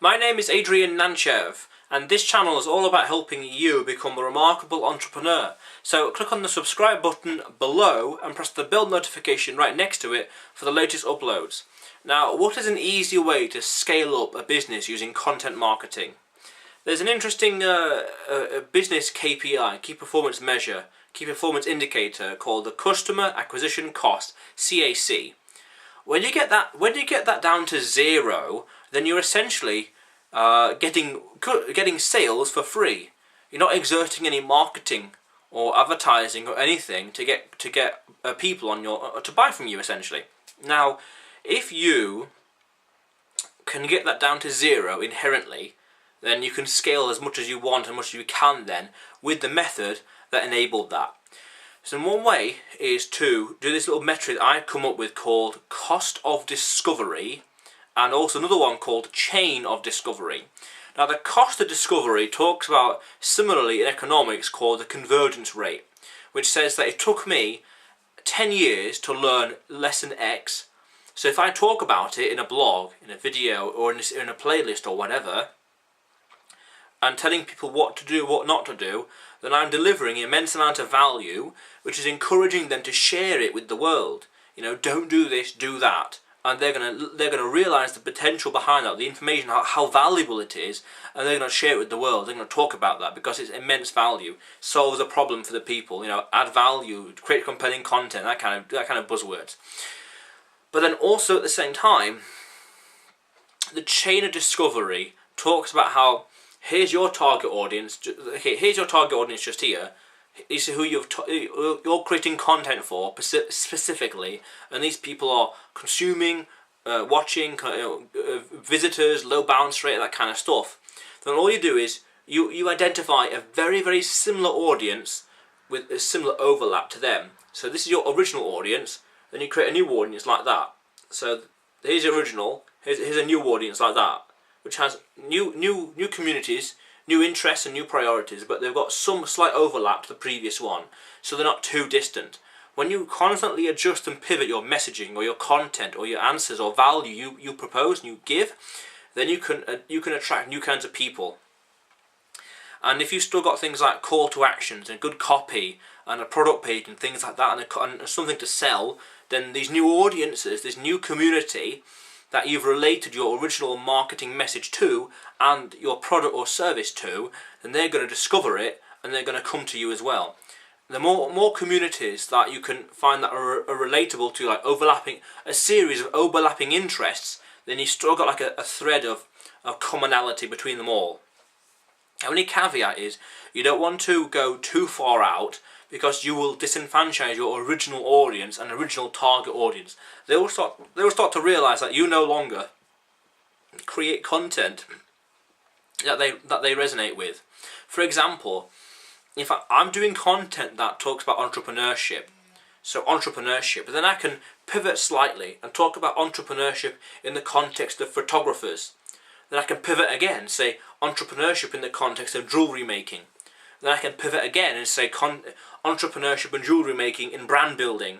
My name is Adrian Nantchev, and this channel is all about helping you become a remarkable entrepreneur. So click on the subscribe button below and press the bell notification right next to it for the latest uploads. Now, what is an easy way to scale up a business using content marketing? There's an interesting business KPI, key performance measure, key performance indicator called the Customer Acquisition Cost, CAC. When you get that down to zero, then you're essentially getting sales for free. You're not exerting any marketing or advertising or anything to get people on to buy from you, essentially. Now, if you can get that down to zero inherently, then you can scale as much as you want and much as you can then with the method that enabled that. So one way is to do this little metric I come up with called cost of discovery, and also another one called chain of discovery. Now, the cost of discovery talks about, similarly in economics, called the convergence rate, which says that it took me 10 years to learn lesson X. So if I talk about it in a blog, in a video, or in a playlist or whatever, and telling people what to do, what not to do, then I'm delivering an immense amount of value, which is encouraging them to share it with the world. You know, don't do this, do that. And they're gonna realise the potential behind that, the information, how valuable it is, and they're gonna share it with the world. They're gonna talk about that because it's immense value, solves a problem for the people. You know, add value, create compelling content, that kind of buzzwords. But then also at the same time, the chain of discovery talks about how here's your target audience. Okay, here's your target audience just here. This is who you're creating content for specifically, and these people are consuming, watching, visitors, low bounce rate, that kind of stuff. Then all you do is you identify a very, very similar audience with a similar overlap to them. So this is your original audience. Then you create a new audience like that. So here's your original. Here's a new audience like that, which has new communities, new interests and new priorities, but they've got some slight overlap to the previous one, so they're not too distant. When you constantly adjust and pivot your messaging or your content or your answers or value you propose and you give, then you can attract new kinds of people. And if you've still got things like call to actions and good copy and a product page and things like that and something to sell, then these new audiences, this new community that you've related your original marketing message to and your product or service to, then they're going to discover it and they're going to come to you as well. The more communities that you can find that are relatable to, like a series of overlapping interests, then you've still got like a thread of commonality between them all. The only caveat is you don't want to go too far out, because you will disenfranchise your original audience and original target audience. They will start to realise that you no longer create content that they resonate with. For example, if I'm doing content that talks about entrepreneurship, but then I can pivot slightly and talk about entrepreneurship in the context of photographers. Then I can pivot again, say entrepreneurship in the context of jewellery making. Then I can pivot again and say entrepreneurship and jewellery making in brand building,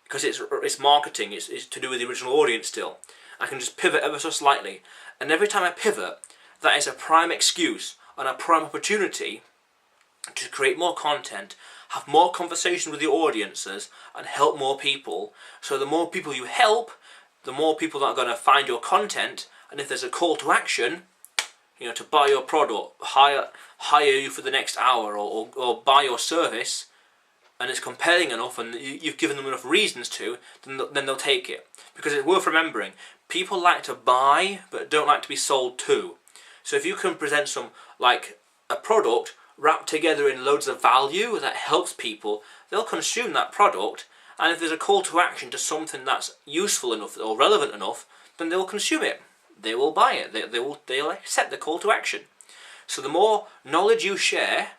because it's marketing, it's to do with the original audience still. I can just pivot ever so slightly, and every time I pivot, that is a prime excuse and a prime opportunity to create more content, have more conversation with the audiences, and help more people. So the more people you help, the more people that are going to find your content, and if there's a call to action, you know, to buy your product, hire you for the next hour, or buy your service, and it's compelling enough and you've given them enough reasons to, then they'll take it. Because it's worth remembering, people like to buy but don't like to be sold to. So if you can present a product wrapped together in loads of value that helps people, they'll consume that product, and if there's a call to action to something that's useful enough or relevant enough, then they'll consume it. They will buy it. They'll accept the call to action. So the more knowledge you share,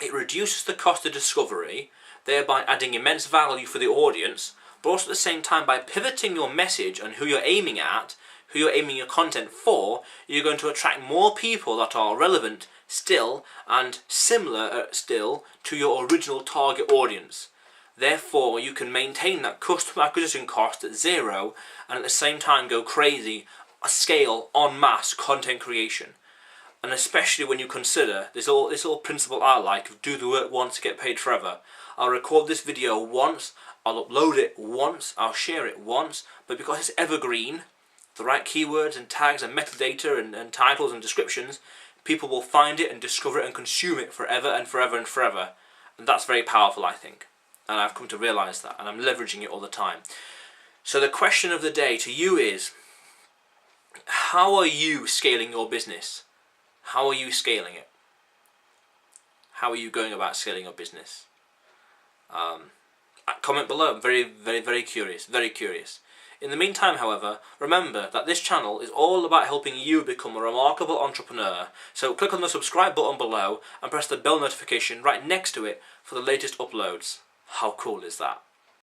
it reduces the cost of discovery, thereby adding immense value for the audience, but also at the same time, by pivoting your message and who you're aiming at, who you're aiming your content for, you're going to attract more people that are relevant still and similar still to your original target audience. Therefore, you can maintain that customer acquisition cost at zero and at the same time go crazy scale en masse content creation. And especially when you consider this whole principle I like of do the work once, get paid forever. I'll record this video once, I'll upload it once, I'll share it once, but because it's evergreen, the right keywords and tags and metadata and titles and descriptions, people will find it and discover it and consume it forever and forever and forever. And that's very powerful, I think. And I've come to realise that, and I'm leveraging it all the time. So the question of the day to you is, how are you scaling your business? How are you scaling it? How are you going about scaling your business? Comment below. I'm very, very, very curious. Very curious. In the meantime, however, remember that this channel is all about helping you become a remarkable entrepreneur. So click on the subscribe button below and press the bell notification right next to it for the latest uploads. How cool is that?